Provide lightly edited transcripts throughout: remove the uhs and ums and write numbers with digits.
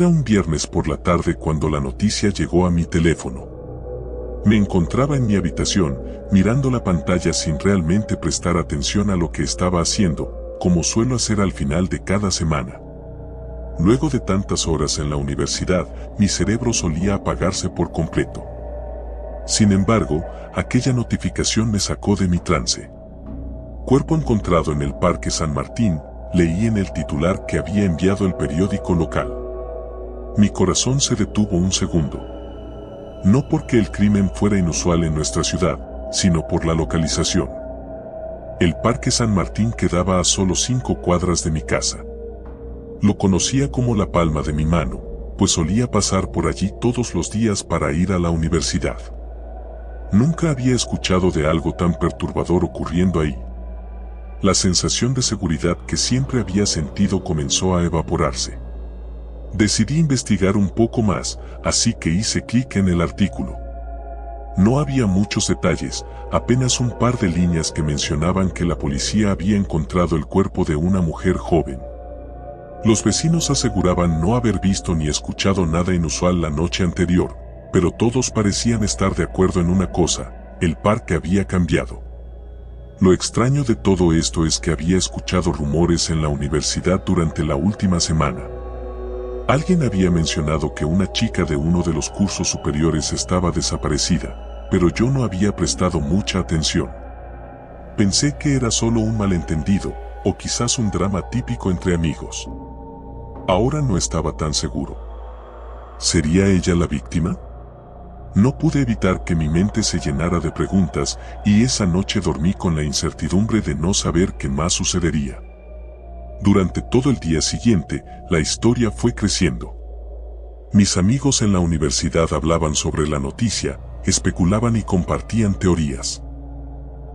Era un viernes por la tarde cuando la noticia llegó a mi teléfono. Me encontraba en mi habitación, mirando la pantalla sin realmente prestar atención a lo que estaba haciendo, como suelo hacer al final de cada semana. Luego de tantas horas en la universidad, mi cerebro solía apagarse por completo. Sin embargo, aquella notificación me sacó de mi trance. Cuerpo encontrado en el Parque San Martín, leí en el titular que había enviado el periódico local. Mi corazón se detuvo un segundo. No porque el crimen fuera inusual en nuestra ciudad, sino por la localización. El Parque San Martín quedaba a solo 5 cuadras de mi casa. Lo conocía como la palma de mi mano, pues solía pasar por allí todos los días para ir a la universidad. Nunca había escuchado de algo tan perturbador ocurriendo ahí. La sensación de seguridad que siempre había sentido comenzó a evaporarse. Decidí investigar un poco más, así que hice clic en el artículo. No había muchos detalles, apenas un par de líneas que mencionaban que la policía había encontrado el cuerpo de una mujer joven. Los vecinos aseguraban no haber visto ni escuchado nada inusual la noche anterior, pero todos parecían estar de acuerdo en una cosa: el parque había cambiado. Lo extraño de todo esto es que había escuchado rumores en la universidad durante la última semana. Alguien había mencionado que una chica de uno de los cursos superiores estaba desaparecida, pero yo no había prestado mucha atención. Pensé que era solo un malentendido, o quizás un drama típico entre amigos. Ahora no estaba tan seguro. ¿Sería ella la víctima? No pude evitar que mi mente se llenara de preguntas, y esa noche dormí con la incertidumbre de no saber qué más sucedería. Durante todo el día siguiente, la historia fue creciendo. Mis amigos en la universidad hablaban sobre la noticia, especulaban y compartían teorías.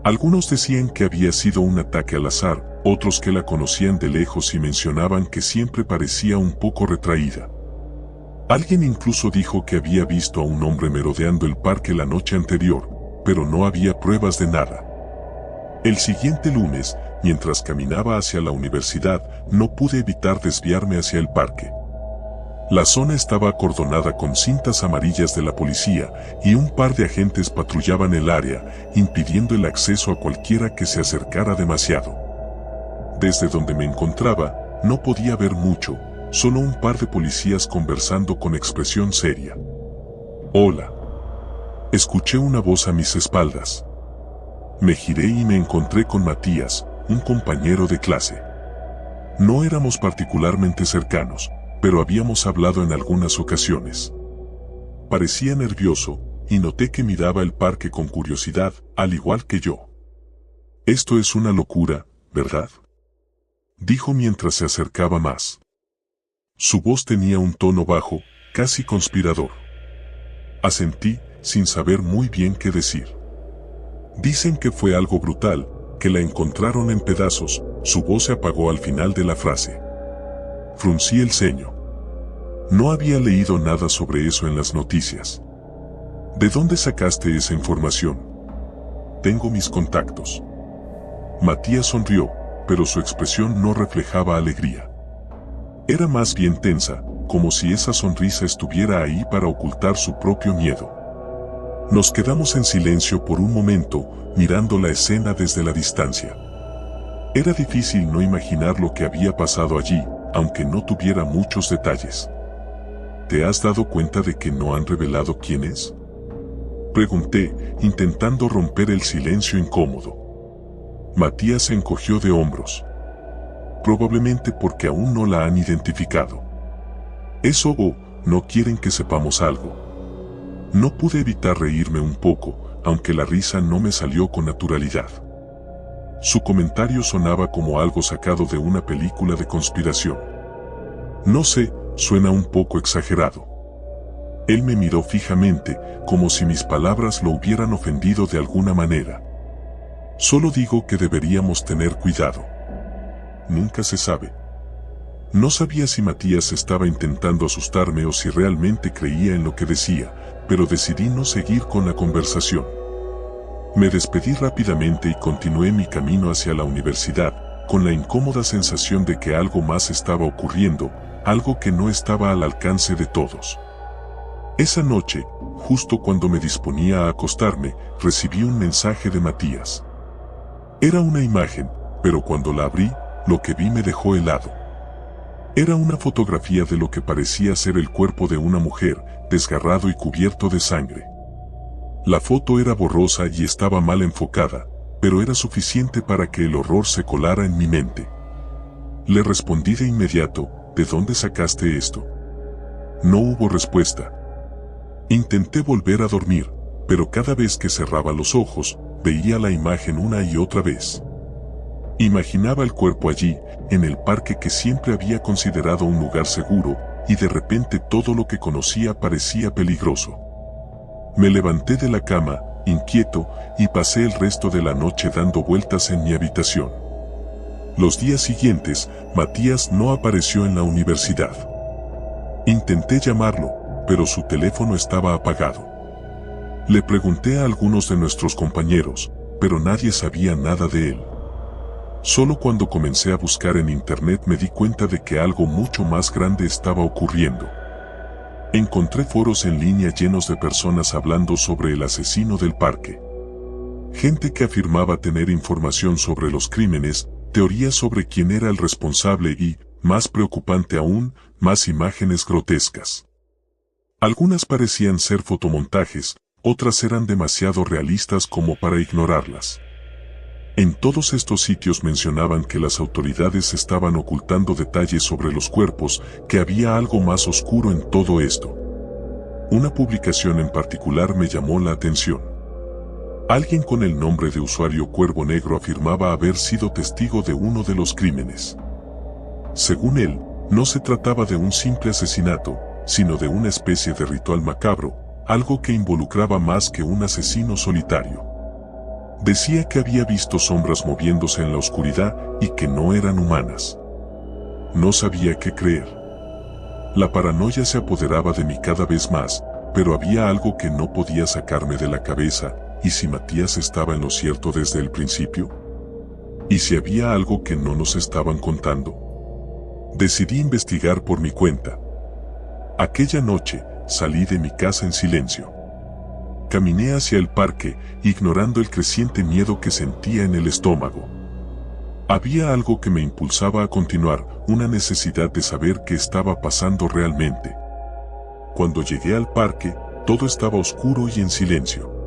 Algunos decían que había sido un ataque al azar, otros que la conocían de lejos y mencionaban que siempre parecía un poco retraída. Alguien incluso dijo que había visto a un hombre merodeando el parque la noche anterior, pero no había pruebas de nada. El siguiente lunes, mientras caminaba hacia la universidad, no pude evitar desviarme hacia el parque. La zona estaba acordonada con cintas amarillas de la policía y un par de agentes patrullaban el área, impidiendo el acceso a cualquiera que se acercara demasiado. Desde donde me encontraba, no podía ver mucho, solo un par de policías conversando con expresión seria. «Hola». Escuché una voz a mis espaldas. Me giré y me encontré con Matías, un compañero de clase. No éramos particularmente cercanos, pero habíamos hablado en algunas ocasiones. Parecía nervioso, y noté que miraba el parque con curiosidad, al igual que yo. «Esto es una locura, ¿verdad?», dijo mientras se acercaba más. Su voz tenía un tono bajo, casi conspirador. Asentí, sin saber muy bien qué decir. «Dicen que fue algo brutal, que la encontraron en pedazos». Su voz se apagó al final de la frase. Fruncí el ceño. No había leído nada sobre eso en las noticias. ¿De dónde sacaste esa información? Tengo mis contactos. Matías sonrió, pero su expresión no reflejaba alegría. Era más bien tensa, como si esa sonrisa estuviera ahí para ocultar su propio miedo. Nos quedamos en silencio por un momento, mirando la escena desde la distancia. Era difícil no imaginar lo que había pasado allí, aunque no tuviera muchos detalles. ¿Te has dado cuenta de que no han revelado quién es?, pregunté, intentando romper el silencio incómodo. Matías se encogió de hombros. Probablemente porque aún no la han identificado. Eso o no quieren que sepamos algo. No pude evitar reírme un poco, aunque la risa no me salió con naturalidad. Su comentario sonaba como algo sacado de una película de conspiración. No sé, suena un poco exagerado. Él me miró fijamente, como si mis palabras lo hubieran ofendido de alguna manera. Solo digo que deberíamos tener cuidado. Nunca se sabe. No sabía si Matías estaba intentando asustarme o si realmente creía en lo que decía, pero decidí no seguir con la conversación. Me despedí rápidamente y continué mi camino hacia la universidad, con la incómoda sensación de que algo más estaba ocurriendo, algo que no estaba al alcance de todos. Esa noche, justo cuando me disponía a acostarme, recibí un mensaje de Matías. Era una imagen, pero cuando la abrí, lo que vi me dejó helado. Era una fotografía de lo que parecía ser el cuerpo de una mujer, desgarrado y cubierto de sangre. La foto era borrosa y estaba mal enfocada, pero era suficiente para que el horror se colara en mi mente. Le respondí de inmediato, ¿de dónde sacaste esto? No hubo respuesta. Intenté volver a dormir, pero cada vez que cerraba los ojos, veía la imagen una y otra vez. Imaginaba el cuerpo allí, en el parque que siempre había considerado un lugar seguro, y de repente todo lo que conocía parecía peligroso. Me levanté de la cama, inquieto, y pasé el resto de la noche dando vueltas en mi habitación. Los días siguientes, Matías no apareció en la universidad. Intenté llamarlo, pero su teléfono estaba apagado. Le pregunté a algunos de nuestros compañeros, pero nadie sabía nada de él. Solo cuando comencé a buscar en internet me di cuenta de que algo mucho más grande estaba ocurriendo. Encontré foros en línea llenos de personas hablando sobre el asesino del parque. Gente que afirmaba tener información sobre los crímenes, teorías sobre quién era el responsable y, más preocupante aún, más imágenes grotescas. Algunas parecían ser fotomontajes, otras eran demasiado realistas como para ignorarlas. En todos estos sitios mencionaban que las autoridades estaban ocultando detalles sobre los cuerpos, que había algo más oscuro en todo esto. Una publicación en particular me llamó la atención. Alguien con el nombre de usuario Cuervo Negro afirmaba haber sido testigo de uno de los crímenes. Según él, no se trataba de un simple asesinato, sino de una especie de ritual macabro, algo que involucraba más que un asesino solitario. Decía que había visto sombras moviéndose en la oscuridad y que no eran humanas. No sabía qué creer. La paranoia se apoderaba de mí cada vez más, pero había algo que no podía sacarme de la cabeza. ¿Y si Matías estaba en lo cierto desde el principio? ¿Y si había algo que no nos estaban contando? Decidí investigar por mi cuenta. Aquella noche, salí de mi casa en silencio. Caminé hacia el parque, ignorando el creciente miedo que sentía en el estómago. Había algo que me impulsaba a continuar, una necesidad de saber qué estaba pasando realmente. Cuando llegué al parque, todo estaba oscuro y en silencio.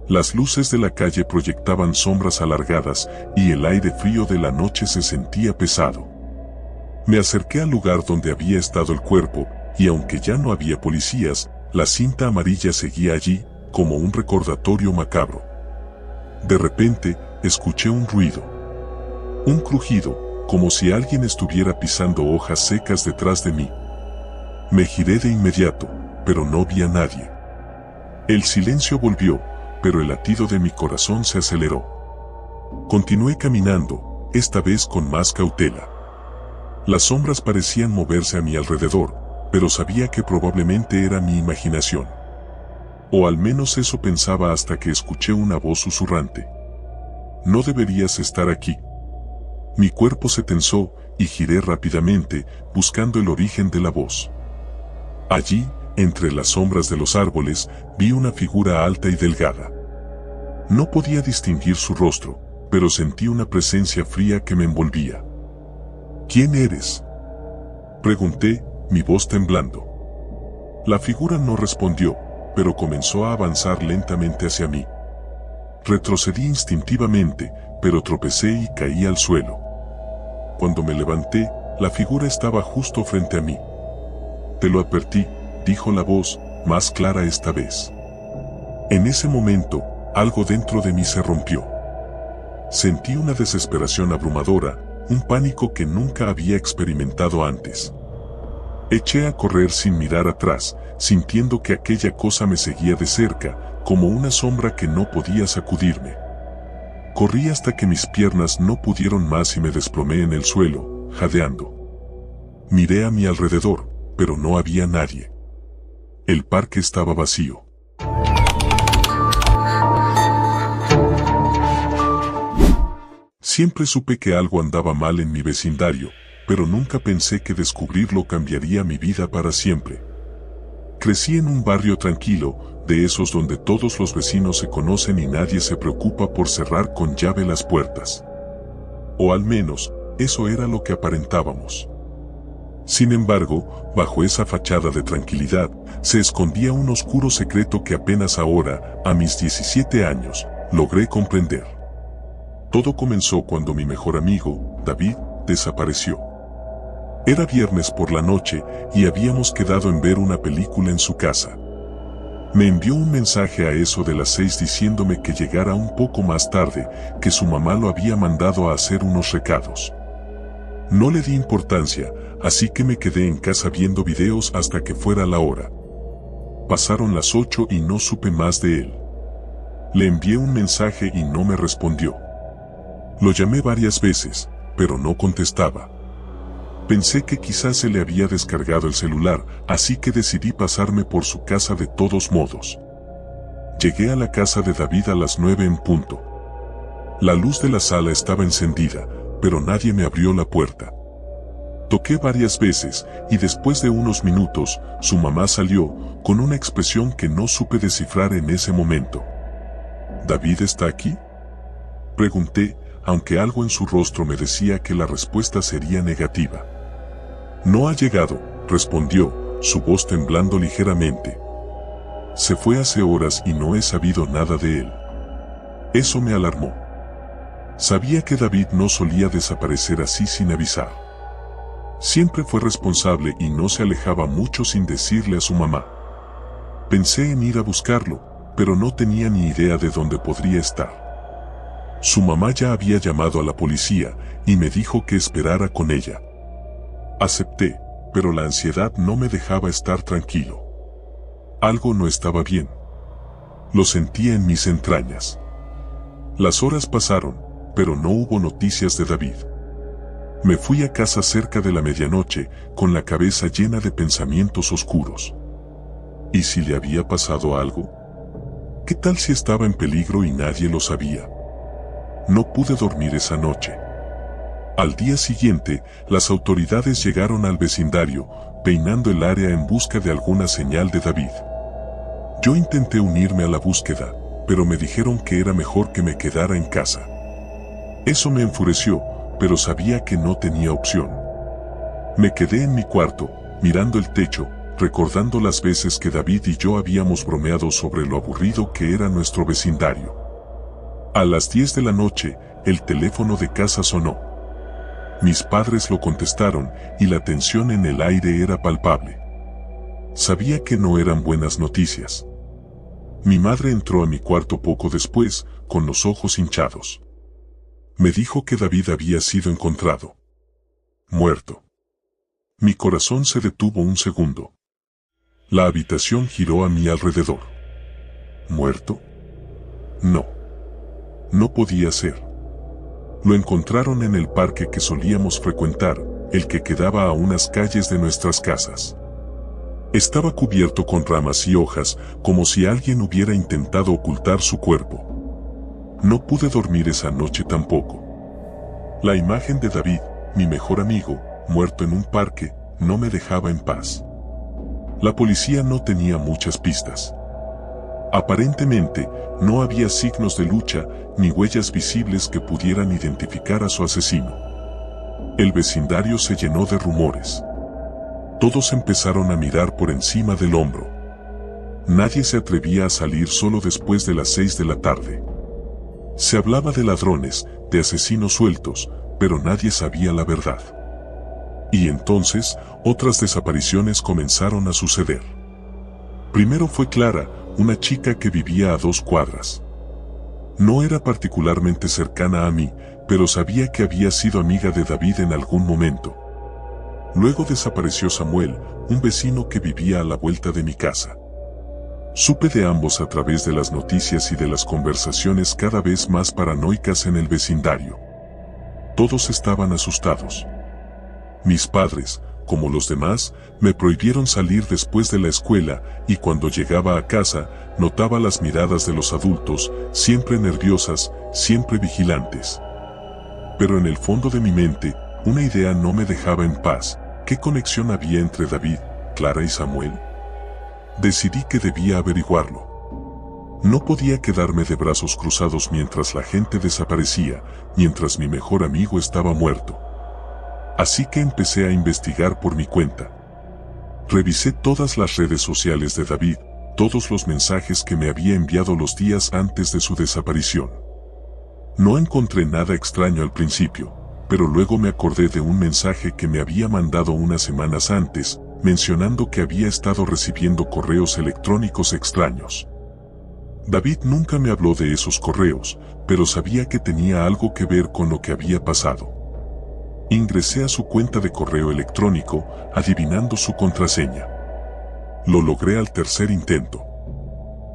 Las luces de la calle proyectaban sombras alargadas y el aire frío de la noche se sentía pesado. Me acerqué al lugar donde había estado el cuerpo, y aunque ya no había policías, la cinta amarilla seguía allí, como un recordatorio macabro. De repente, escuché un ruido. Un crujido, como si alguien estuviera pisando hojas secas detrás de mí. Me giré de inmediato, pero no vi a nadie. El silencio volvió, pero el latido de mi corazón se aceleró. Continué caminando, esta vez con más cautela. Las sombras parecían moverse a mi alrededor, pero sabía que probablemente era mi imaginación. O al menos eso pensaba hasta que escuché una voz susurrante. No deberías estar aquí. Mi cuerpo se tensó y giré rápidamente, buscando el origen de la voz. Allí, entre las sombras de los árboles, vi una figura alta y delgada. No podía distinguir su rostro, pero sentí una presencia fría que me envolvía. ¿Quién eres?, pregunté, mi voz temblando. La figura no respondió, pero comenzó a avanzar lentamente hacia mí. Retrocedí instintivamente, pero tropecé y caí al suelo. Cuando me levanté, la figura estaba justo frente a mí. Te lo advertí, dijo la voz, más clara esta vez. En ese momento, algo dentro de mí se rompió. Sentí una desesperación abrumadora, un pánico que nunca había experimentado antes. Eché a correr sin mirar atrás, sintiendo que aquella cosa me seguía de cerca, como una sombra que no podía sacudirme. Corrí hasta que mis piernas no pudieron más y me desplomé en el suelo, jadeando. Miré a mi alrededor, pero no había nadie. El parque estaba vacío. Siempre supe que algo andaba mal en mi vecindario, pero nunca pensé que descubrirlo cambiaría mi vida para siempre. Crecí en un barrio tranquilo, de esos donde todos los vecinos se conocen y nadie se preocupa por cerrar con llave las puertas. O al menos, eso era lo que aparentábamos. Sin embargo, bajo esa fachada de tranquilidad, se escondía un oscuro secreto que apenas ahora, a mis 17 años, logré comprender. Todo comenzó cuando mi mejor amigo, David, desapareció. Era viernes por la noche y habíamos quedado en ver una película en su casa. Me envió un mensaje a eso de las 6 diciéndome que llegara un poco más tarde, que su mamá lo había mandado a hacer unos recados. No le di importancia, así que me quedé en casa viendo videos hasta que fuera la hora. Pasaron las 8 y no supe más de él. Le envié un mensaje y no me respondió. Lo llamé varias veces, pero no contestaba. Pensé que quizás se le había descargado el celular, así que decidí pasarme por su casa de todos modos. Llegué a la casa de David a las 9 en punto. La luz de la sala estaba encendida, pero nadie me abrió la puerta. Toqué varias veces, y después de unos minutos, su mamá salió, con una expresión que no supe descifrar en ese momento. ¿David está aquí?, pregunté, aunque algo en su rostro me decía que la respuesta sería negativa. No ha llegado, respondió, su voz temblando ligeramente. Se fue hace horas y no he sabido nada de él. Eso me alarmó. Sabía que David no solía desaparecer así sin avisar. Siempre fue responsable y no se alejaba mucho sin decirle a su mamá. Pensé en ir a buscarlo, pero no tenía ni idea de dónde podría estar. Su mamá ya había llamado a la policía y me dijo que esperara con ella. Acepté, pero la ansiedad no me dejaba estar tranquilo. Algo no estaba bien. Lo sentía en mis entrañas. Las horas pasaron, pero no hubo noticias de David. Me fui a casa cerca de la medianoche, con la cabeza llena de pensamientos oscuros. ¿Y si le había pasado algo? ¿Qué tal si estaba en peligro y nadie lo sabía? No pude dormir esa noche. Al día siguiente, las autoridades llegaron al vecindario, peinando el área en busca de alguna señal de David. Yo intenté unirme a la búsqueda, pero me dijeron que era mejor que me quedara en casa. Eso me enfureció, pero sabía que no tenía opción. Me quedé en mi cuarto, mirando el techo, recordando las veces que David y yo habíamos bromeado sobre lo aburrido que era nuestro vecindario. A las 10 de la noche, el teléfono de casa sonó. Mis padres lo contestaron y la tensión en el aire era palpable. Sabía que no eran buenas noticias. Mi madre entró a mi cuarto poco después, con los ojos hinchados. Me dijo que David había sido encontrado. Muerto. Mi corazón se detuvo un segundo. La habitación giró a mi alrededor. ¿Muerto? No. No podía ser. Lo encontraron en el parque que solíamos frecuentar, el que quedaba a unas calles de nuestras casas. Estaba cubierto con ramas y hojas, como si alguien hubiera intentado ocultar su cuerpo. No pude dormir esa noche tampoco. La imagen de David, mi mejor amigo, muerto en un parque, no me dejaba en paz. La policía no tenía muchas pistas. Aparentemente, no había signos de lucha ni huellas visibles que pudieran identificar a su asesino. El vecindario se llenó de rumores. Todos empezaron a mirar por encima del hombro. Nadie se atrevía a salir solo después de las 6 de la tarde. Se hablaba de ladrones, de asesinos sueltos, pero nadie sabía la verdad. Y entonces, otras desapariciones comenzaron a suceder. Primero fue Clara, una chica que vivía a 2 cuadras. No era particularmente cercana a mí, pero sabía que había sido amiga de David en algún momento. Luego desapareció Samuel, un vecino que vivía a la vuelta de mi casa. Supe de ambos a través de las noticias y de las conversaciones cada vez más paranoicas en el vecindario. Todos estaban asustados. Mis padres, como los demás, me prohibieron salir después de la escuela y cuando llegaba a casa, notaba las miradas de los adultos, siempre nerviosas, siempre vigilantes. Pero en el fondo de mi mente, Una idea no me dejaba en paz. ¿Qué conexión había entre David, Clara y Samuel? Decidí que debía averiguarlo. No podía quedarme de brazos cruzados mientras la gente desaparecía, mientras mi mejor amigo estaba muerto. Así que empecé a investigar por mi cuenta. Revisé todas las redes sociales de David, todos los mensajes que me había enviado los días antes de su desaparición. No encontré nada extraño al principio, pero luego me acordé de un mensaje que me había mandado unas semanas antes, mencionando que había estado recibiendo correos electrónicos extraños. David nunca me habló de esos correos, pero sabía que tenía algo que ver con lo que había pasado. Ingresé a su cuenta de correo electrónico, adivinando su contraseña. Lo logré al tercer intento.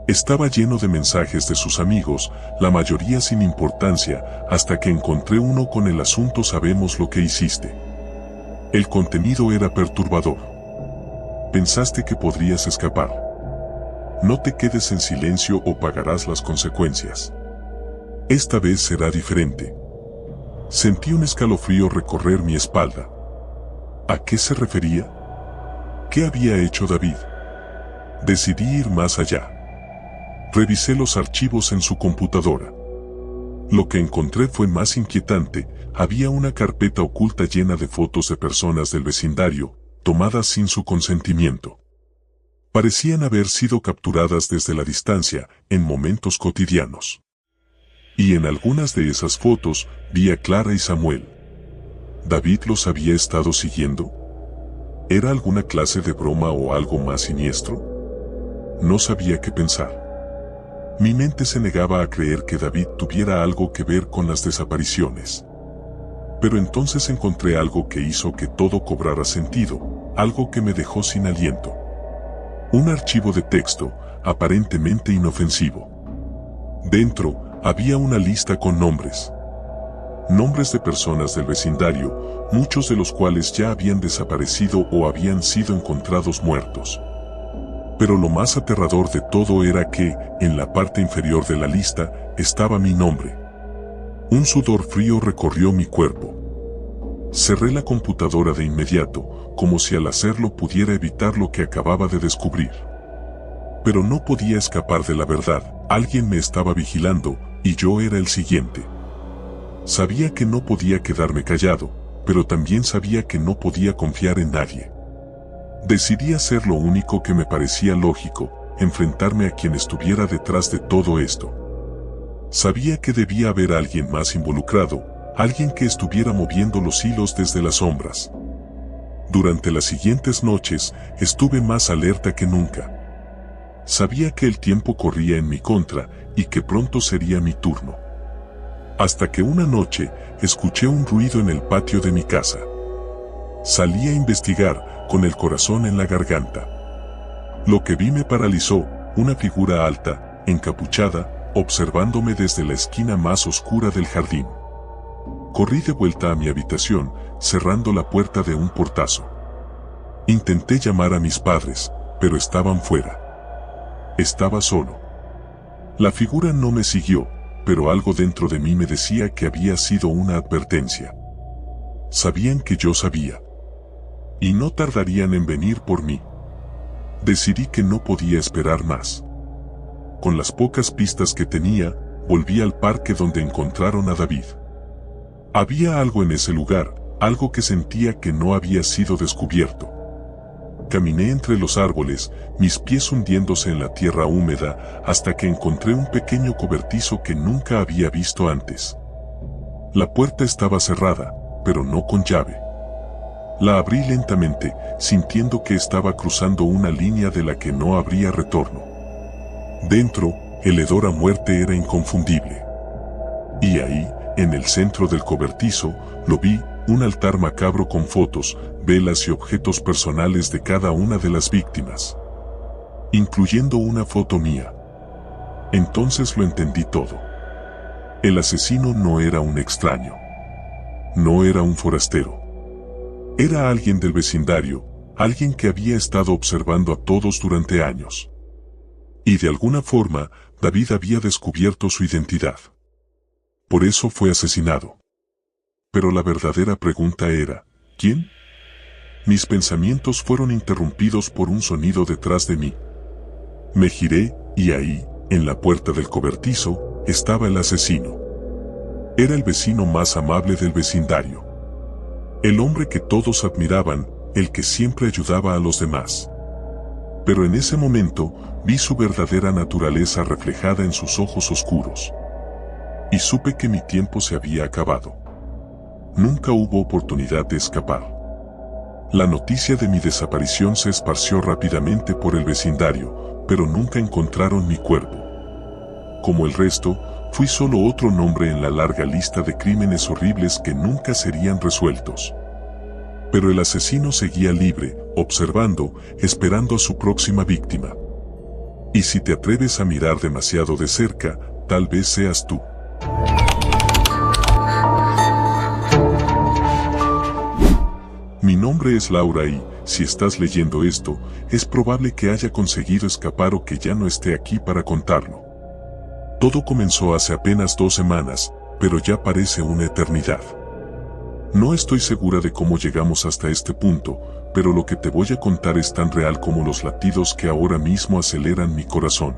Estaba lleno de mensajes de sus amigos, la mayoría sin importancia, hasta que encontré uno con el asunto "sabemos lo que hiciste". El contenido era perturbador. Pensaste que podrías escapar. No te quedes en silencio o pagarás las consecuencias. Esta vez será diferente. Sentí un escalofrío recorrer mi espalda. ¿A qué se refería? ¿Qué había hecho David? Decidí ir más allá. Revisé los archivos en su computadora. Lo que encontré fue más inquietante. Había una carpeta oculta llena de fotos de personas del vecindario, tomadas sin su consentimiento. Parecían haber sido capturadas desde la distancia, en momentos cotidianos. Y en algunas de esas fotos, vi a Clara y Samuel. ¿David los había estado siguiendo? ¿Era alguna clase de broma o algo más siniestro? No sabía qué pensar. Mi mente se negaba a creer que David tuviera algo que ver con las desapariciones. Pero entonces encontré algo que hizo que todo cobrara sentido, algo que me dejó sin aliento. Un archivo de texto, aparentemente inofensivo. Dentro, había una lista con nombres. Nombres de personas del vecindario, muchos de los cuales ya habían desaparecido o habían sido encontrados muertos. Pero lo más aterrador de todo era que, en la parte inferior de la lista, estaba mi nombre. Un sudor frío recorrió mi cuerpo. Cerré la computadora de inmediato, como si al hacerlo pudiera evitar lo que acababa de descubrir. Pero no podía escapar de la verdad, alguien me estaba vigilando, y yo era el siguiente. Sabía que no podía quedarme callado, pero también sabía que no podía confiar en nadie. Decidí hacer lo único que me parecía lógico, enfrentarme a quien estuviera detrás de todo esto. Sabía que debía haber alguien más involucrado, alguien que estuviera moviendo los hilos desde las sombras. Durante las siguientes noches, estuve más alerta que nunca. Sabía que el tiempo corría en mi contra, y que pronto sería mi turno. Hasta que una noche, escuché un ruido en el patio de mi casa. Salí a investigar, con el corazón en la garganta. Lo que vi me paralizó, una figura alta, encapuchada, observándome desde la esquina más oscura del jardín. Corrí de vuelta a mi habitación, cerrando la puerta de un portazo. Intenté llamar a mis padres, pero estaban fuera. Estaba solo. La figura no me siguió, pero algo dentro de mí me decía que había sido una advertencia. Sabían que yo sabía. Y no tardarían en venir por mí. Decidí que no podía esperar más. Con las pocas pistas que tenía, volví al parque donde encontraron a David. Había algo en ese lugar, algo que sentía que no había sido descubierto. Caminé entre los árboles, mis pies hundiéndose en la tierra húmeda, hasta que encontré un pequeño cobertizo que nunca había visto antes. La puerta estaba cerrada, pero no con llave. La abrí lentamente, sintiendo que estaba cruzando una línea de la que no habría retorno. Dentro, el hedor a muerte era inconfundible. Y ahí, en el centro del cobertizo, lo vi, un altar macabro con fotos, velas y objetos personales de cada una de las víctimas, incluyendo una foto mía. Entonces lo entendí todo. El asesino no era un extraño. No era un forastero. Era alguien del vecindario, alguien que había estado observando a todos durante años. Y de alguna forma, David había descubierto su identidad. Por eso fue asesinado. pero la verdadera pregunta era, ¿quién? Mis pensamientos fueron interrumpidos por un sonido detrás de mí. Me giré, y ahí, en la puerta del cobertizo, estaba el asesino. Era el vecino más amable del vecindario. El hombre que todos admiraban, el que siempre ayudaba a los demás. Pero en ese momento, vi su verdadera naturaleza reflejada en sus ojos oscuros. Y supe que mi tiempo se había acabado. Nunca hubo oportunidad de escapar. La noticia de mi desaparición se esparció rápidamente por el vecindario, pero nunca encontraron mi cuerpo. Como el resto, fui solo otro nombre en la larga lista de crímenes horribles que nunca serían resueltos. Pero el asesino seguía libre, observando, esperando a su próxima víctima. Y si te atreves a mirar demasiado de cerca, tal vez seas tú. Mi nombre es Laura y, si estás leyendo esto, es probable que haya conseguido escapar o que ya no esté aquí para contarlo. Todo comenzó hace apenas 2 semanas, pero ya parece una eternidad. No estoy segura de cómo llegamos hasta este punto, pero lo que te voy a contar es tan real como los latidos que ahora mismo aceleran mi corazón.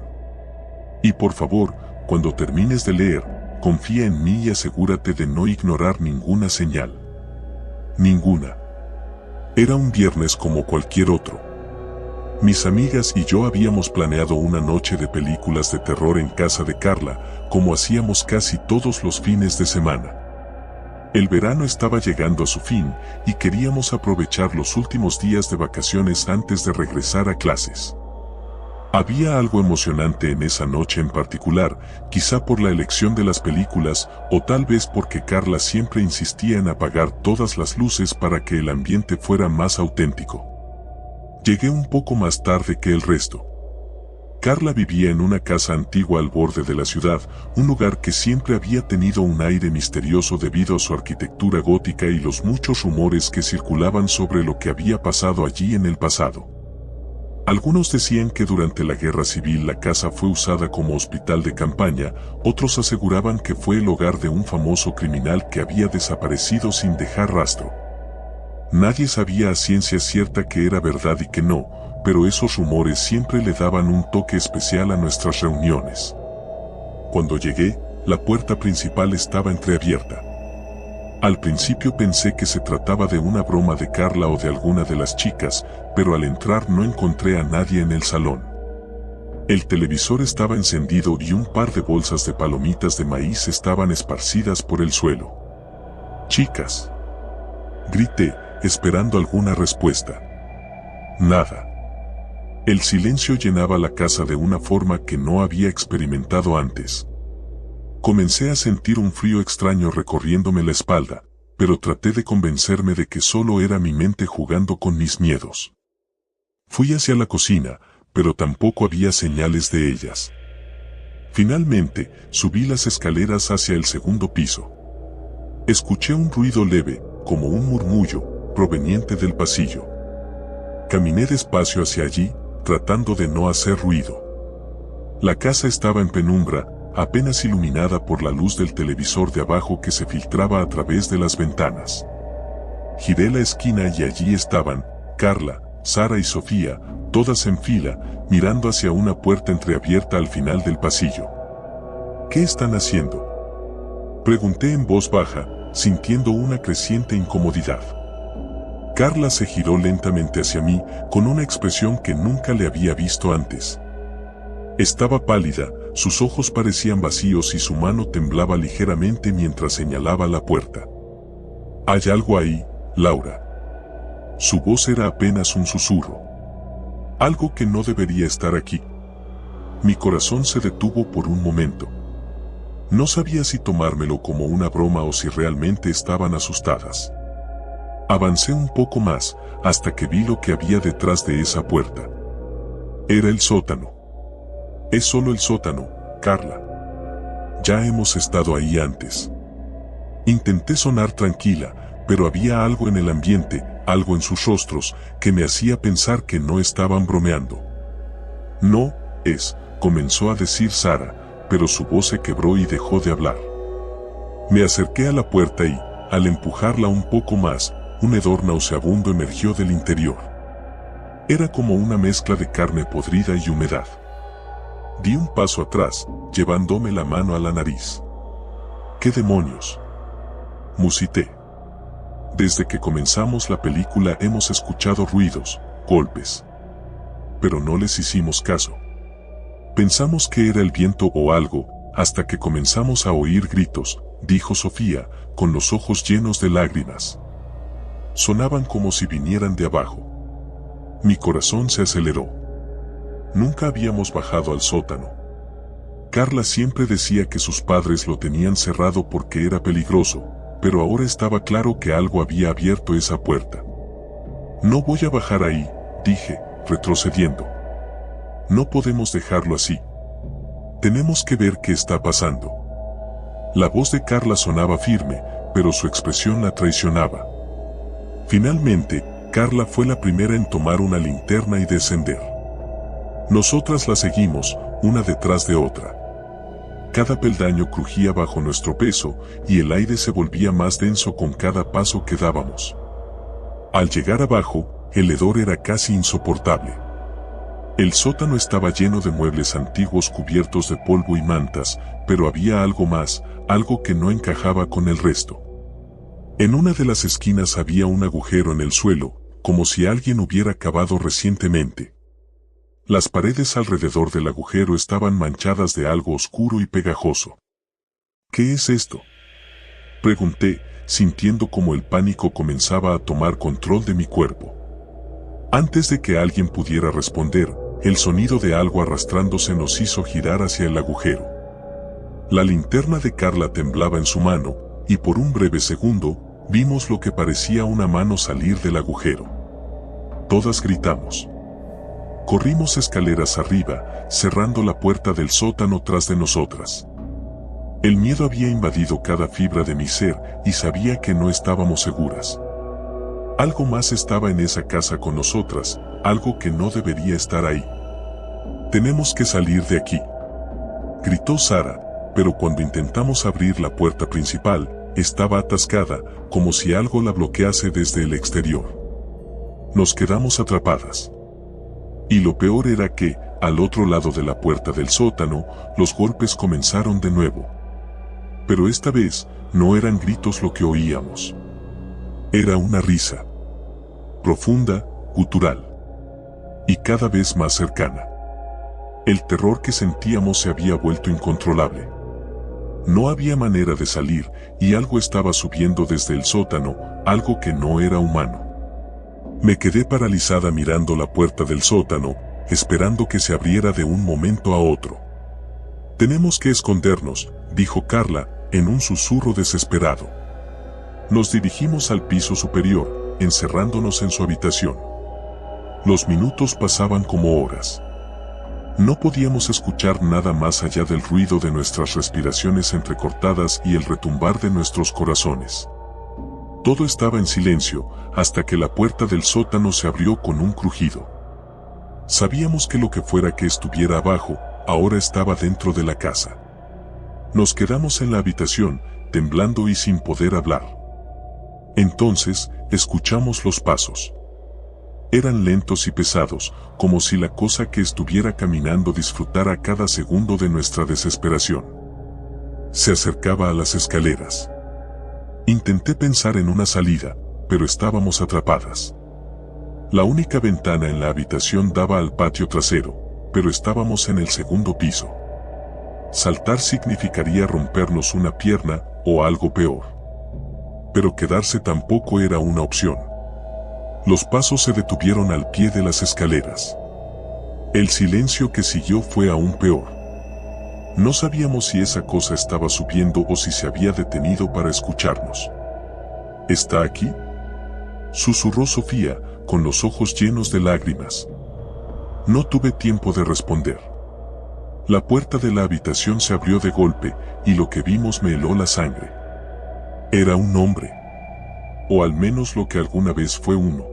Y por favor, cuando termines de leer, confía en mí y asegúrate de no ignorar ninguna señal. Ninguna. Era un viernes como cualquier otro. Mis amigas y yo habíamos planeado una noche de películas de terror en casa de Carla, como hacíamos casi todos los fines de semana. El verano estaba llegando a su fin y queríamos aprovechar los últimos días de vacaciones antes de regresar a clases. Había algo emocionante en esa noche en particular, quizá por la elección de las películas o tal vez porque Carla siempre insistía en apagar todas las luces para que el ambiente fuera más auténtico. Llegué un poco más tarde que el resto. Carla vivía en una casa antigua al borde de la ciudad, un lugar que siempre había tenido un aire misterioso debido a su arquitectura gótica y los muchos rumores que circulaban sobre lo que había pasado allí en el pasado. Algunos decían que durante la guerra civil la casa fue usada como hospital de campaña, otros aseguraban que fue el hogar de un famoso criminal que había desaparecido sin dejar rastro. Nadie sabía a ciencia cierta que era verdad y que no, pero esos rumores siempre le daban un toque especial a nuestras reuniones. Cuando llegué, la puerta principal estaba entreabierta. Al principio pensé que se trataba de una broma de Carla o de alguna de las chicas, pero al entrar no encontré a nadie en el salón. El televisor estaba encendido y un par de bolsas de palomitas de maíz estaban esparcidas por el suelo. «Chicas», grité, esperando alguna respuesta. Nada. El silencio llenaba la casa de una forma que no había experimentado antes. Comencé a sentir un frío extraño recorriéndome la espalda, pero traté de convencerme de que solo era mi mente jugando con mis miedos. Fui hacia la cocina, pero tampoco había señales de ellas. Finalmente, subí las escaleras hacia el segundo piso. Escuché un ruido leve, como un murmullo, proveniente del pasillo. Caminé despacio hacia allí, tratando de no hacer ruido. La casa estaba en penumbra, apenas iluminada por la luz del televisor de abajo que se filtraba a través de las ventanas. Giré la esquina y allí estaban, Carla, Sara y Sofía, todas en fila, mirando hacia una puerta entreabierta al final del pasillo. ¿Qué están haciendo?, pregunté en voz baja, sintiendo una creciente incomodidad. Carla se giró lentamente hacia mí, con una expresión que nunca le había visto antes. Estaba pálida, sus ojos parecían vacíos y su mano temblaba ligeramente mientras señalaba la puerta. «Hay algo ahí, Laura». Su voz era apenas un susurro. Algo que no debería estar aquí. Mi corazón se detuvo por un momento. No sabía si tomármelo como una broma o si realmente estaban asustadas. Avancé un poco más, hasta que vi lo que había detrás de esa puerta. Era el sótano. «Es solo el sótano, Carla. Ya hemos estado ahí antes». Intenté sonar tranquila, pero había algo en el ambiente, algo en sus rostros, que me hacía pensar que no estaban bromeando. «No, comenzó a decir Sara, pero su voz se quebró y dejó de hablar. Me acerqué a la puerta y, Al empujarla un poco más, un hedor nauseabundo emergió del interior. Era como una mezcla de carne podrida y humedad. Di un paso atrás, llevándome la mano a la nariz. ¿Qué demonios?, musité. Desde que comenzamos la película hemos escuchado ruidos, golpes. Pero no les hicimos caso. Pensamos que era el viento o algo, hasta que comenzamos a oír gritos, dijo Sofía, con los ojos llenos de lágrimas. Sonaban como si vinieran de abajo. Mi corazón se aceleró. Nunca habíamos bajado al sótano. Carla siempre decía que sus padres lo tenían cerrado porque era peligroso, pero ahora estaba claro que algo había abierto esa puerta. No voy a bajar ahí, dije, retrocediendo. No podemos dejarlo así. Tenemos que ver qué está pasando. La voz de Carla sonaba firme, pero su expresión la traicionaba. Finalmente, Carla fue la primera en tomar una linterna y descender. Nosotras la seguimos, una detrás de otra. Cada peldaño crujía bajo nuestro peso, y el aire se volvía más denso con cada paso que dábamos. Al llegar abajo, el hedor era casi insoportable. El sótano estaba lleno de muebles antiguos cubiertos de polvo y mantas, pero había algo más, algo que no encajaba con el resto. En una de las esquinas había un agujero en el suelo, como si alguien hubiera cavado recientemente. Las paredes alrededor del agujero estaban manchadas de algo oscuro y pegajoso. ¿Qué es esto?, pregunté, sintiendo como el pánico comenzaba a tomar control de mi cuerpo. Antes de que alguien pudiera responder, el sonido de algo arrastrándose nos hizo girar hacia el agujero. La linterna de Carla temblaba en su mano, y por un breve segundo, vimos lo que parecía una mano salir del agujero. Todas gritamos. Corrimos escaleras arriba, cerrando la puerta del sótano tras de nosotras. El miedo había invadido cada fibra de mi ser, y sabía que no estábamos seguras. Algo más estaba en esa casa con nosotras, algo que no debería estar ahí. «Tenemos que salir de aquí», gritó Sara, pero cuando intentamos abrir la puerta principal, estaba atascada, como si algo la bloquease desde el exterior. Nos quedamos atrapadas. Y lo peor era que, al otro lado de la puerta del sótano, los golpes comenzaron de nuevo. Pero esta vez, no eran gritos lo que oíamos. Era una risa. Profunda, gutural. Y cada vez más cercana. El terror que sentíamos se había vuelto incontrolable. No había manera de salir, y algo estaba subiendo desde el sótano, algo que no era humano. Me quedé paralizada mirando la puerta del sótano, esperando que se abriera de un momento a otro. «Tenemos que escondernos», dijo Carla, en un susurro desesperado. Nos dirigimos al piso superior, encerrándonos en su habitación. Los minutos pasaban como horas. No podíamos escuchar nada más allá del ruido de nuestras respiraciones entrecortadas y el retumbar de nuestros corazones. Todo estaba en silencio, hasta que la puerta del sótano se abrió con un crujido. Sabíamos que lo que fuera que estuviera abajo, ahora estaba dentro de la casa. Nos quedamos en la habitación, temblando y sin poder hablar. Entonces, escuchamos los pasos. Eran lentos y pesados, como si la cosa que estuviera caminando disfrutara cada segundo de nuestra desesperación. Se acercaba a las escaleras. Intenté pensar en una salida, pero estábamos atrapadas. La única ventana en la habitación daba al patio trasero, pero estábamos en el segundo piso. Saltar significaría rompernos una pierna, o algo peor. Pero quedarse tampoco era una opción. Los pasos se detuvieron al pie de las escaleras. El silencio que siguió fue aún peor. No sabíamos si esa cosa estaba subiendo o si se había detenido para escucharnos. ¿Está aquí?, susurró Sofía, con los ojos llenos de lágrimas. No tuve tiempo de responder. La puerta de la habitación se abrió de golpe, y lo que vimos me heló la sangre. Era un hombre. O al menos lo que alguna vez fue uno.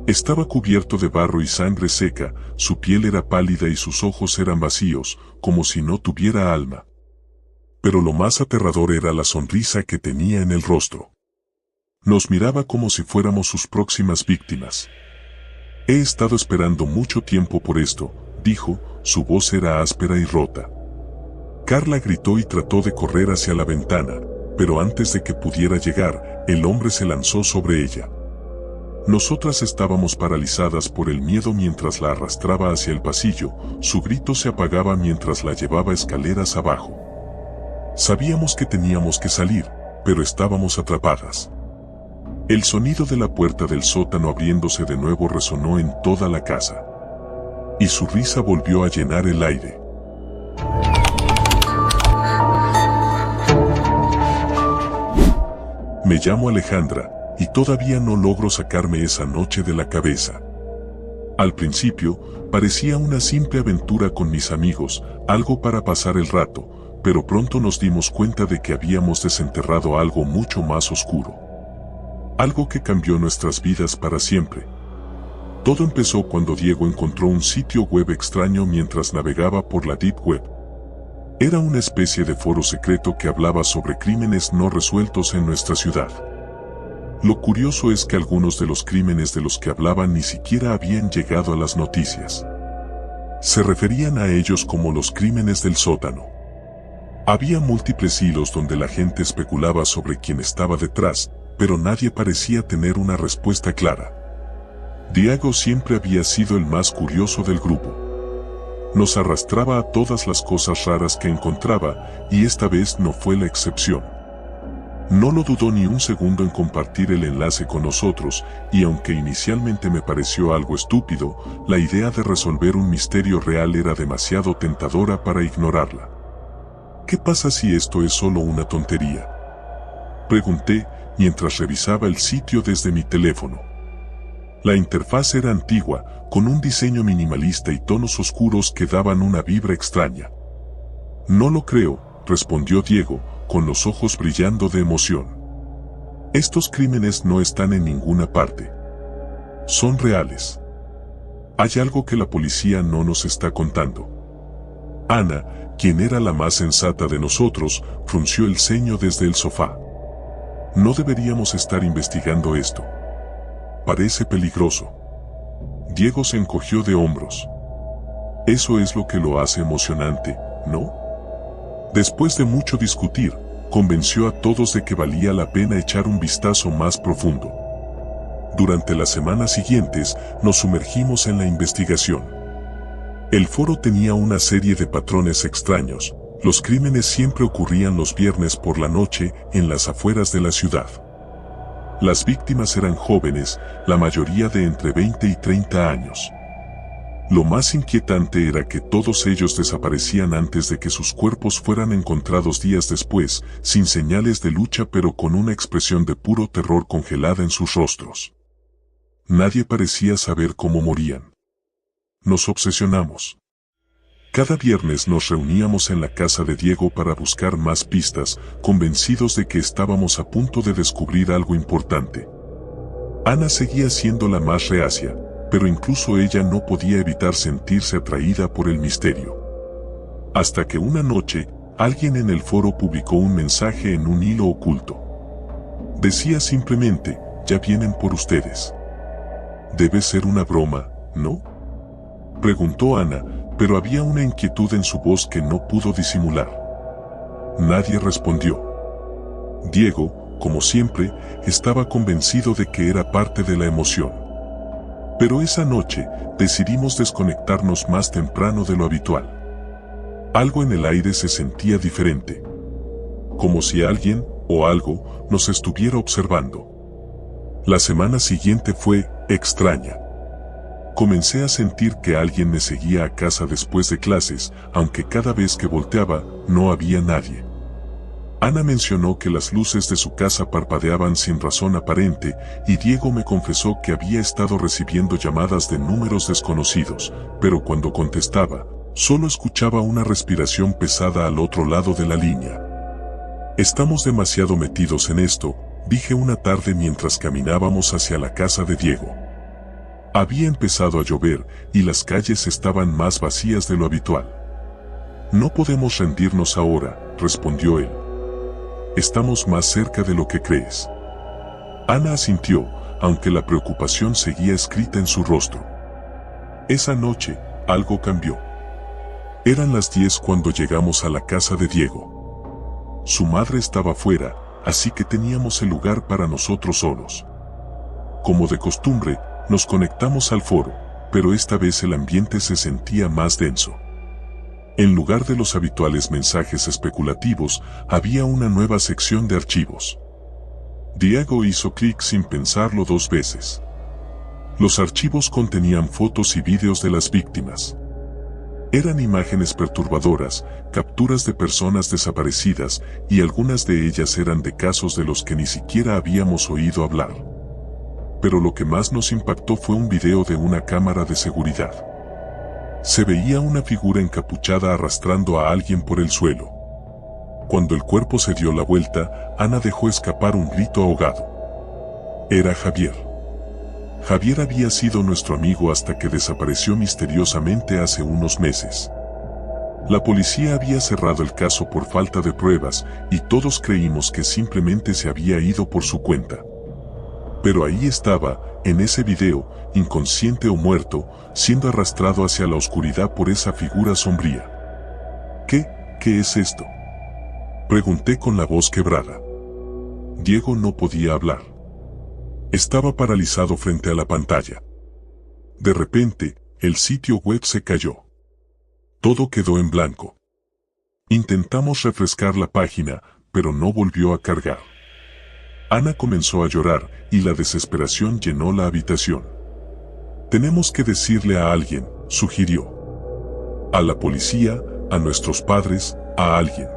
Estaba cubierto de barro y sangre seca, su piel era pálida y sus ojos eran vacíos, como si no tuviera alma. Pero lo más aterrador era la sonrisa que tenía en el rostro. Nos miraba como si fuéramos sus próximas víctimas. He estado esperando mucho tiempo por esto, dijo, su voz era áspera y rota. Carla gritó y trató de correr hacia la ventana, pero antes de que pudiera llegar, el hombre se lanzó sobre ella. Nosotras estábamos paralizadas por el miedo mientras la arrastraba hacia el pasillo, su grito se apagaba mientras la llevaba escaleras abajo. Sabíamos que teníamos que salir, pero estábamos atrapadas. El sonido de la puerta del sótano abriéndose de nuevo resonó en toda la casa. Y su risa volvió a llenar el aire. Me llamo Alejandra, y todavía no logro sacarme esa noche de la cabeza. Al principio, parecía una simple aventura con mis amigos, algo para pasar el rato, pero pronto nos dimos cuenta de que habíamos desenterrado algo mucho más oscuro. Algo que cambió nuestras vidas para siempre. Todo empezó cuando Diego encontró un sitio web extraño mientras navegaba por la Deep Web. Era una especie de foro secreto que hablaba sobre crímenes no resueltos en nuestra ciudad. Lo curioso es que algunos de los crímenes de los que hablaban ni siquiera habían llegado a las noticias. Se referían a ellos como los crímenes del sótano. Había múltiples hilos donde la gente especulaba sobre quién estaba detrás, pero nadie parecía tener una respuesta clara. Diego siempre había sido el más curioso del grupo. Nos arrastraba a todas las cosas raras que encontraba, y esta vez no fue la excepción. No lo dudó ni un segundo en compartir el enlace con nosotros, y aunque inicialmente me pareció algo estúpido, la idea de resolver un misterio real era demasiado tentadora para ignorarla. ¿Qué pasa si esto es solo una tontería?, pregunté, mientras revisaba el sitio desde mi teléfono. La interfaz era antigua, con un diseño minimalista y tonos oscuros que daban una vibra extraña. No lo creo, respondió Diego, con los ojos brillando de emoción. Estos crímenes no están en ninguna parte. Son reales. Hay algo que la policía no nos está contando. Ana, quien era la más sensata de nosotros, frunció el ceño desde el sofá. No deberíamos estar investigando esto. Parece peligroso. Diego se encogió de hombros. Eso es lo que lo hace emocionante, ¿no? Después de mucho discutir, convenció a todos de que valía la pena echar un vistazo más profundo. Durante las semanas siguientes, nos sumergimos en la investigación. El foro tenía una serie de patrones extraños. Los crímenes siempre ocurrían los viernes por la noche en las afueras de la ciudad. Las víctimas eran jóvenes, la mayoría de entre 20 y 30 años. Lo más inquietante era que todos ellos desaparecían antes de que sus cuerpos fueran encontrados días después, sin señales de lucha pero con una expresión de puro terror congelada en sus rostros. Nadie parecía saber cómo morían. Nos obsesionamos. Cada viernes nos reuníamos en la casa de Diego para buscar más pistas, convencidos de que estábamos a punto de descubrir algo importante. Ana seguía siendo la más reacia, pero incluso ella no podía evitar sentirse atraída por el misterio. Hasta que una noche, alguien en el foro publicó un mensaje en un hilo oculto. Decía simplemente, ya vienen por ustedes. Debe ser una broma, ¿no?, preguntó Ana, pero había una inquietud en su voz que no pudo disimular. Nadie respondió. Diego, como siempre, estaba convencido de que era parte de la emoción. Pero esa noche, decidimos desconectarnos más temprano de lo habitual. Algo en el aire se sentía diferente. Como si alguien, o algo, nos estuviera observando. La semana siguiente fue extraña. Comencé a sentir que alguien me seguía a casa después de clases, aunque cada vez que volteaba, no había nadie. Ana mencionó que las luces de su casa parpadeaban sin razón aparente, y Diego me confesó que había estado recibiendo llamadas de números desconocidos, pero cuando contestaba, solo escuchaba una respiración pesada al otro lado de la línea. Estamos demasiado metidos en esto, dije una tarde mientras caminábamos hacia la casa de Diego. Había empezado a llover, y las calles estaban más vacías de lo habitual. No podemos rendirnos ahora, respondió él. Estamos más cerca de lo que crees. Ana asintió, aunque la preocupación seguía escrita en su rostro. Esa noche, algo cambió. Eran las 10 cuando llegamos a la casa de Diego. Su madre estaba fuera, así que teníamos el lugar para nosotros solos. Como de costumbre, nos conectamos al foro, pero esta vez el ambiente se sentía más denso. En lugar de los habituales mensajes especulativos, había una nueva sección de archivos. Diego hizo clic sin pensarlo 2 veces. Los archivos contenían fotos y vídeos de las víctimas. Eran imágenes perturbadoras, capturas de personas desaparecidas, y algunas de ellas eran de casos de los que ni siquiera habíamos oído hablar. Pero lo que más nos impactó fue un video de una cámara de seguridad. Se veía una figura encapuchada arrastrando a alguien por el suelo. Cuando el cuerpo se dio la vuelta, Ana dejó escapar un grito ahogado. Era Javier. Javier había sido nuestro amigo hasta que desapareció misteriosamente hace unos meses. La policía había cerrado el caso por falta de pruebas y todos creímos que simplemente se había ido por su cuenta. Pero ahí estaba, en ese video, inconsciente o muerto, siendo arrastrado hacia la oscuridad por esa figura sombría. ¿Qué es esto?, pregunté con la voz quebrada. Diego no podía hablar. Estaba paralizado frente a la pantalla. De repente, el sitio web se cayó. Todo quedó en blanco. Intentamos refrescar la página, pero no volvió a cargar. Ana comenzó a llorar y la desesperación llenó la habitación. Tenemos que decirle a alguien, sugirió. A la policía, a nuestros padres, a alguien.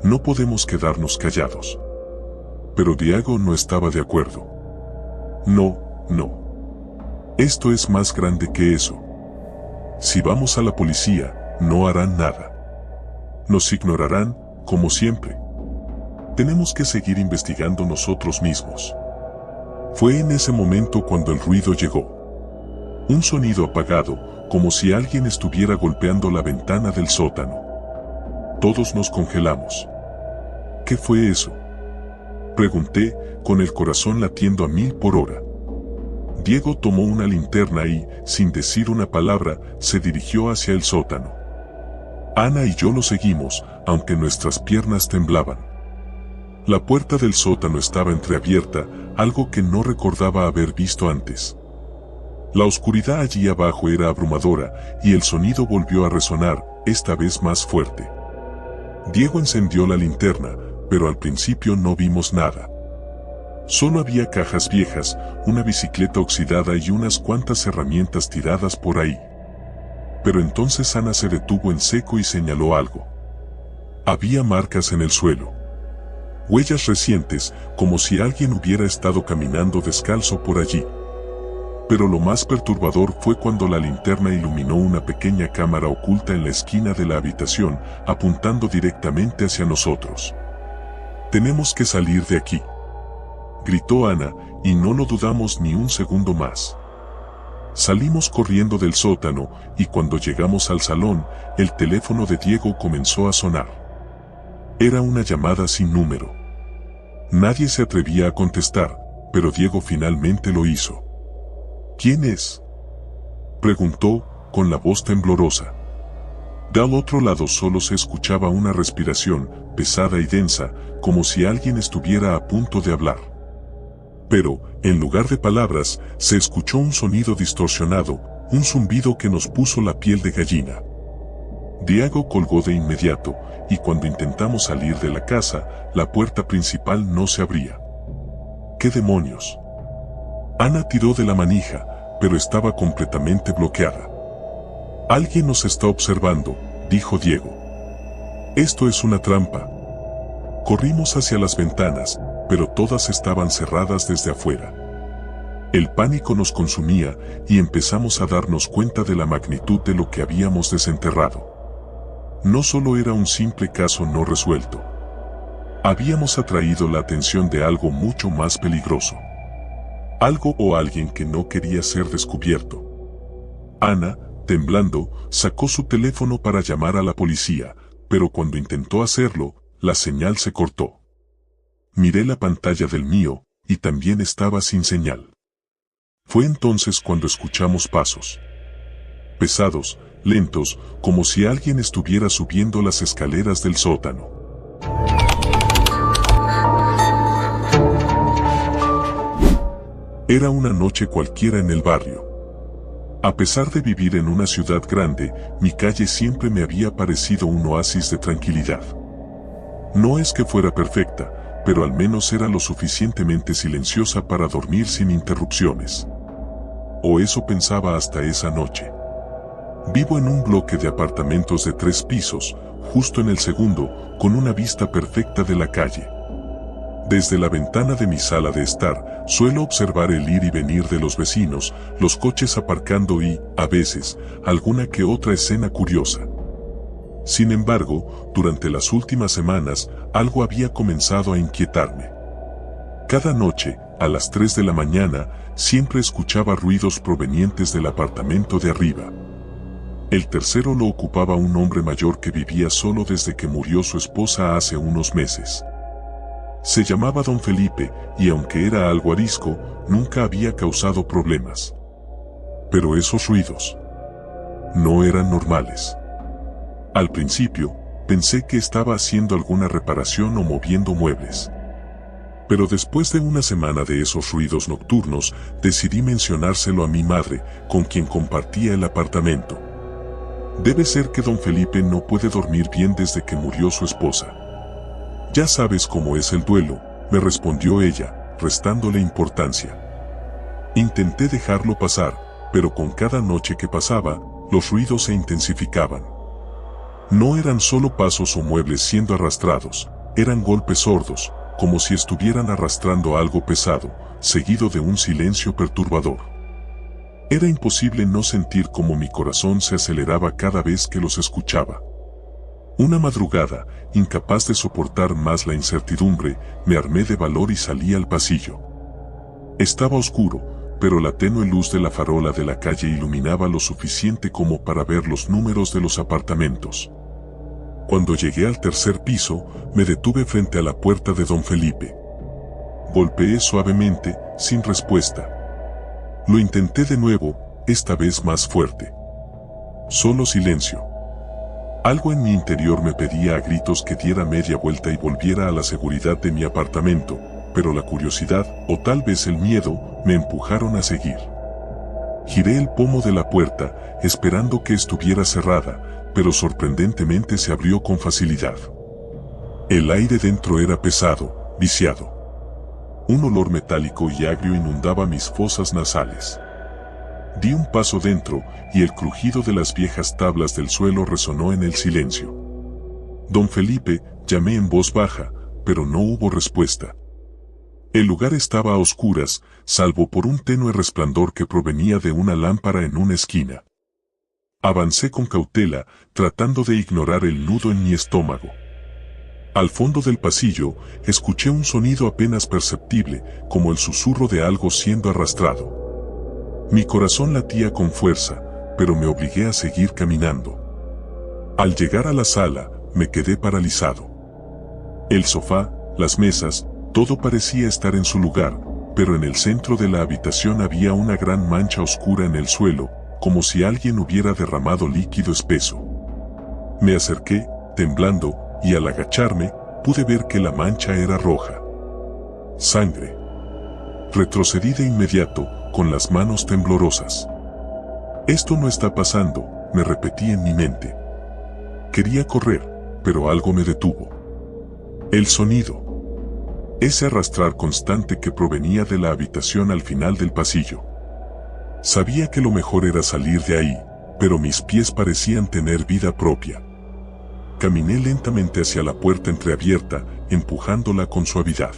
No podemos quedarnos callados. Pero Diego no estaba de acuerdo. No. Esto es más grande que eso. Si vamos a la policía, no harán nada. Nos ignorarán, como siempre. Tenemos que seguir investigando nosotros mismos. Fue en ese momento cuando el ruido llegó. Un sonido apagado, como si alguien estuviera golpeando la ventana del sótano. Todos nos congelamos. ¿Qué fue eso?, pregunté, con el corazón latiendo a 1000 por hora. Diego tomó una linterna y, sin decir una palabra, se dirigió hacia el sótano. Ana y yo lo seguimos, aunque nuestras piernas temblaban. La puerta del sótano estaba entreabierta, algo que no recordaba haber visto antes. La oscuridad allí abajo era abrumadora, y el sonido volvió a resonar, esta vez más fuerte. Diego encendió la linterna, pero al principio no vimos nada. Solo había cajas viejas, una bicicleta oxidada y unas cuantas herramientas tiradas por ahí. Pero entonces Ana se detuvo en seco y señaló algo. Había marcas en el suelo. Huellas recientes, como si alguien hubiera estado caminando descalzo por allí. Pero lo más perturbador fue cuando la linterna iluminó una pequeña cámara oculta en la esquina de la habitación, apuntando directamente hacia nosotros. «Tenemos que salir de aquí», gritó Ana, y no lo dudamos ni un segundo más. Salimos corriendo del sótano, y cuando llegamos al salón, el teléfono de Diego comenzó a sonar. Era una llamada sin número. Nadie se atrevía a contestar, pero Diego finalmente lo hizo. «¿Quién es?», preguntó, con la voz temblorosa. Del otro lado solo se escuchaba una respiración, pesada y densa, como si alguien estuviera a punto de hablar. Pero, en lugar de palabras, se escuchó un sonido distorsionado, un zumbido que nos puso la piel de gallina. Diego colgó de inmediato, y cuando intentamos salir de la casa, la puerta principal no se abría. ¿Qué demonios? Ana tiró de la manija, pero estaba completamente bloqueada. «Alguien nos está observando», dijo Diego. «Esto es una trampa». Corrimos hacia las ventanas, pero todas estaban cerradas desde afuera. El pánico nos consumía y empezamos a darnos cuenta de la magnitud de lo que habíamos desenterrado. No solo era un simple caso no resuelto. Habíamos atraído la atención de algo mucho más peligroso. Algo o alguien que no quería ser descubierto. Ana, temblando, sacó su teléfono para llamar a la policía, pero cuando intentó hacerlo, la señal se cortó. Miré la pantalla del mío, y también estaba sin señal. Fue entonces cuando escuchamos pasos. Pesados, lentos, como si alguien estuviera subiendo las escaleras del sótano. Era una noche cualquiera en el barrio. A pesar de vivir en una ciudad grande, mi calle siempre me había parecido un oasis de tranquilidad. No es que fuera perfecta, pero al menos era lo suficientemente silenciosa para dormir sin interrupciones. O eso pensaba hasta esa noche. Vivo en un bloque de apartamentos de 3 pisos, justo en el segundo, con una vista perfecta de la calle. Desde la ventana de mi sala de estar, suelo observar el ir y venir de los vecinos, los coches aparcando y, a veces, alguna que otra escena curiosa. Sin embargo, durante las últimas semanas, algo había comenzado a inquietarme. Cada noche, a las 3 de la mañana, siempre escuchaba ruidos provenientes del apartamento de arriba. El tercero lo ocupaba un hombre mayor que vivía solo desde que murió su esposa hace unos meses. Se llamaba Don Felipe, y aunque era algo arisco, nunca había causado problemas. Pero esos ruidos no eran normales. Al principio, pensé que estaba haciendo alguna reparación o moviendo muebles. Pero después de una semana de esos ruidos nocturnos, decidí mencionárselo a mi madre, con quien compartía el apartamento. Debe ser que Don Felipe no puede dormir bien desde que murió su esposa. Ya sabes cómo es el duelo, me respondió ella, restándole importancia. Intenté dejarlo pasar, pero con cada noche que pasaba, los ruidos se intensificaban. No eran solo pasos o muebles siendo arrastrados, eran golpes sordos, como si estuvieran arrastrando algo pesado, seguido de un silencio perturbador. Era imposible no sentir cómo mi corazón se aceleraba cada vez que los escuchaba. Una madrugada, incapaz de soportar más la incertidumbre, me armé de valor y salí al pasillo. Estaba oscuro, pero la tenue luz de la farola de la calle iluminaba lo suficiente como para ver los números de los apartamentos. Cuando llegué al tercer piso, me detuve frente a la puerta de Don Felipe. Golpeé suavemente, sin respuesta. Lo intenté de nuevo, esta vez más fuerte. Solo silencio. Algo en mi interior me pedía a gritos que diera media vuelta y volviera a la seguridad de mi apartamento, pero la curiosidad, o tal vez el miedo, me empujaron a seguir. Giré el pomo de la puerta, esperando que estuviera cerrada, pero sorprendentemente se abrió con facilidad. El aire dentro era pesado, viciado. Un olor metálico y agrio inundaba mis fosas nasales. Di un paso dentro, y el crujido de las viejas tablas del suelo resonó en el silencio. Don Felipe, llamé en voz baja, pero no hubo respuesta. El lugar estaba a oscuras, salvo por un tenue resplandor que provenía de una lámpara en una esquina. Avancé con cautela, tratando de ignorar el nudo en mi estómago. Al fondo del pasillo, escuché un sonido apenas perceptible, como el susurro de algo siendo arrastrado. Mi corazón latía con fuerza, pero me obligué a seguir caminando. Al llegar a la sala, me quedé paralizado. El sofá, las mesas, todo parecía estar en su lugar, pero en el centro de la habitación había una gran mancha oscura en el suelo, como si alguien hubiera derramado líquido espeso. Me acerqué, temblando, y al agacharme, pude ver que la mancha era roja. Sangre. Retrocedí de inmediato, con las manos temblorosas. Esto no está pasando, me repetí en mi mente. Quería correr, pero algo me detuvo. El sonido. Ese arrastrar constante que provenía de la habitación al final del pasillo. Sabía que lo mejor era salir de ahí, pero mis pies parecían tener vida propia. Caminé lentamente hacia la puerta entreabierta, empujándola con suavidad.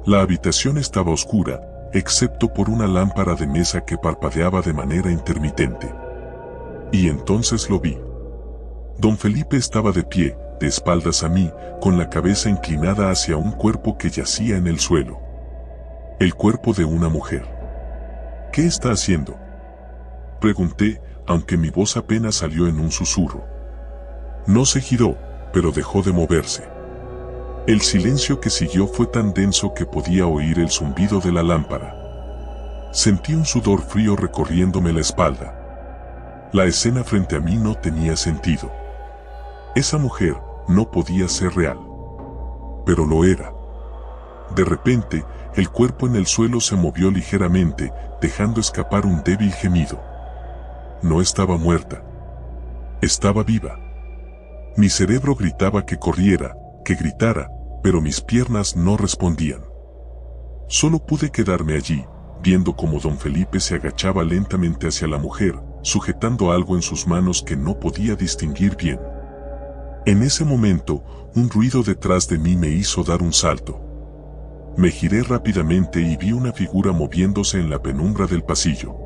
La habitación estaba oscura, excepto por una lámpara de mesa que parpadeaba de manera intermitente. Y entonces lo vi. Don Felipe estaba de pie, de espaldas a mí, con la cabeza inclinada hacia un cuerpo que yacía en el suelo. El cuerpo de una mujer. ¿Qué está haciendo?, pregunté, aunque mi voz apenas salió en un susurro. No se giró, pero dejó de moverse. El silencio que siguió fue tan denso que podía oír el zumbido de la lámpara. Sentí un sudor frío recorriéndome la espalda. La escena frente a mí no tenía sentido. Esa mujer no podía ser real. Pero lo era. De repente, el cuerpo en el suelo se movió ligeramente, dejando escapar un débil gemido. No estaba muerta. Estaba viva. Mi cerebro gritaba que corriera, que gritara, pero mis piernas no respondían. Solo pude quedarme allí, viendo cómo don Felipe se agachaba lentamente hacia la mujer, sujetando algo en sus manos que no podía distinguir bien. En ese momento, un ruido detrás de mí me hizo dar un salto. Me giré rápidamente y vi una figura moviéndose en la penumbra del pasillo.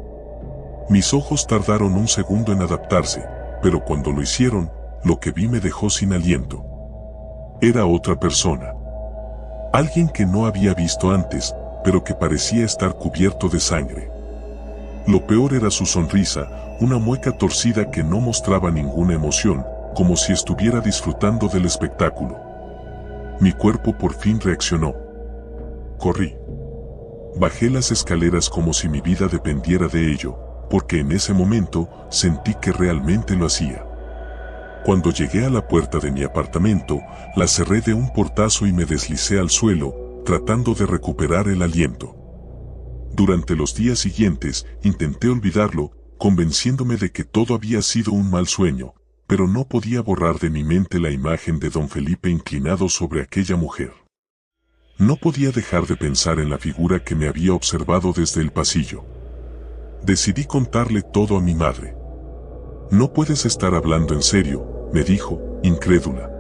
Mis ojos tardaron un segundo en adaptarse, pero cuando lo hicieron, lo que vi me dejó sin aliento. Era otra persona. Alguien que no había visto antes, pero que parecía estar cubierto de sangre. Lo peor era su sonrisa, una mueca torcida que no mostraba ninguna emoción, como si estuviera disfrutando del espectáculo. Mi cuerpo por fin reaccionó. Corrí. Bajé las escaleras como si mi vida dependiera de ello, porque en ese momento sentí que realmente lo hacía. Cuando llegué a la puerta de mi apartamento, la cerré de un portazo y me deslicé al suelo, tratando de recuperar el aliento. Durante los días siguientes, intenté olvidarlo, convenciéndome de que todo había sido un mal sueño, pero no podía borrar de mi mente la imagen de don Felipe inclinado sobre aquella mujer. No podía dejar de pensar en la figura que me había observado desde el pasillo. Decidí contarle todo a mi madre. «No puedes estar hablando en serio», me dijo, incrédula.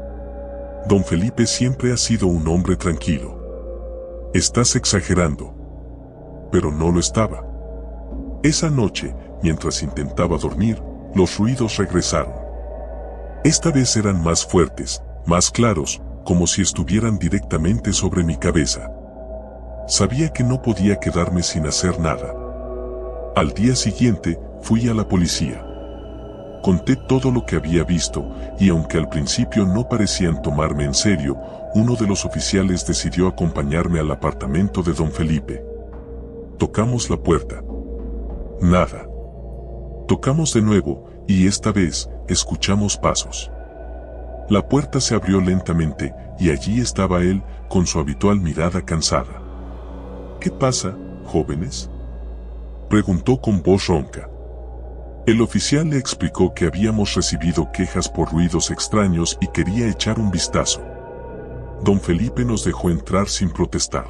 «Don Felipe siempre ha sido un hombre tranquilo. Estás exagerando». Pero no lo estaba. Esa noche, mientras intentaba dormir, los ruidos regresaron. Esta vez eran más fuertes, más claros, como si estuvieran directamente sobre mi cabeza. Sabía que no podía quedarme sin hacer nada. Al día siguiente, fui a la policía. Conté todo lo que había visto, y aunque al principio no parecían tomarme en serio, uno de los oficiales decidió acompañarme al apartamento de don Felipe. Tocamos la puerta. Nada. Tocamos de nuevo, y esta vez, escuchamos pasos. La puerta se abrió lentamente, y allí estaba él, con su habitual mirada cansada. «¿Qué pasa, jóvenes?», preguntó con voz ronca. El oficial le explicó que habíamos recibido quejas por ruidos extraños y quería echar un vistazo. Don Felipe nos dejó entrar sin protestar.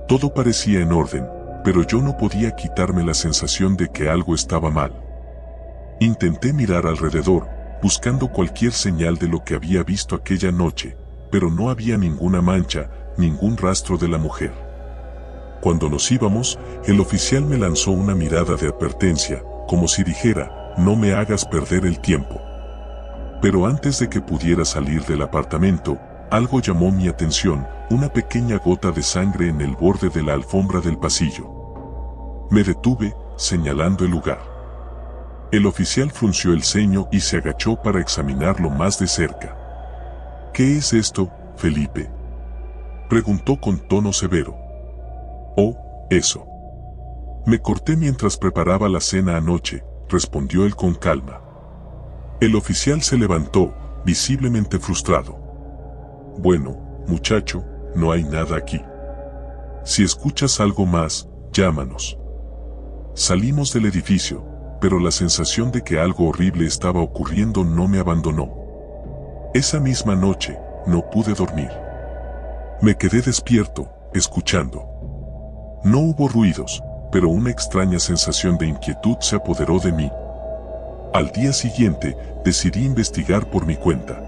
Todo parecía en orden, pero yo no podía quitarme la sensación de que algo estaba mal. Intenté mirar alrededor, buscando cualquier señal de lo que había visto aquella noche, pero no había ninguna mancha, ningún rastro de la mujer. Cuando nos íbamos, el oficial me lanzó una mirada de advertencia, como si dijera, «No me hagas perder el tiempo». Pero antes de que pudiera salir del apartamento, algo llamó mi atención, una pequeña gota de sangre en el borde de la alfombra del pasillo. Me detuve, señalando el lugar. El oficial frunció el ceño y se agachó para examinarlo más de cerca. «¿Qué es esto, Felipe?», preguntó con tono severo. «Oh, eso. Me corté mientras preparaba la cena anoche», respondió él con calma. El oficial se levantó, visiblemente frustrado. «Bueno, muchacho, no hay nada aquí. Si escuchas algo más, llámanos». Salimos del edificio, pero la sensación de que algo horrible estaba ocurriendo no me abandonó. Esa misma noche, no pude dormir. Me quedé despierto, escuchando. No hubo ruidos, pero una extraña sensación de inquietud se apoderó de mí. Al día siguiente, decidí investigar por mi cuenta.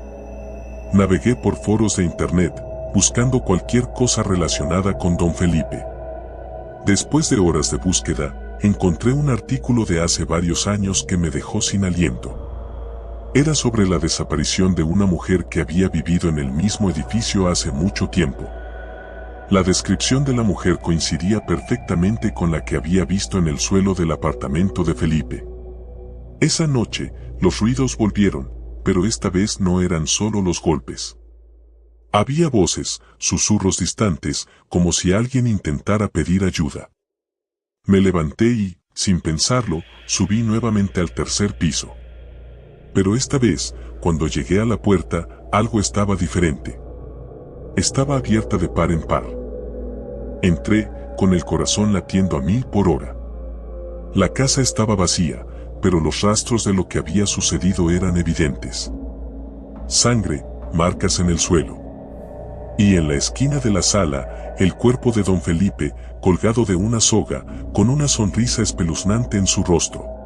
Navegué por foros de internet, buscando cualquier cosa relacionada con don Felipe. Después de horas de búsqueda, encontré un artículo de hace varios años que me dejó sin aliento. Era sobre la desaparición de una mujer que había vivido en el mismo edificio hace mucho tiempo. La descripción de la mujer coincidía perfectamente con la que había visto en el suelo del apartamento de Felipe. Esa noche, los ruidos volvieron, pero esta vez no eran solo los golpes. Había voces, susurros distantes, como si alguien intentara pedir ayuda. Me levanté y, sin pensarlo, subí nuevamente al tercer piso. Pero esta vez, cuando llegué a la puerta, algo estaba diferente. Estaba abierta de par en par. Entré, con el corazón latiendo a 1000 por hora. La casa estaba vacía, pero los rastros de lo que había sucedido eran evidentes. Sangre, marcas en el suelo. Y en la esquina de la sala, el cuerpo de don Felipe, colgado de una soga, con una sonrisa espeluznante en su rostro.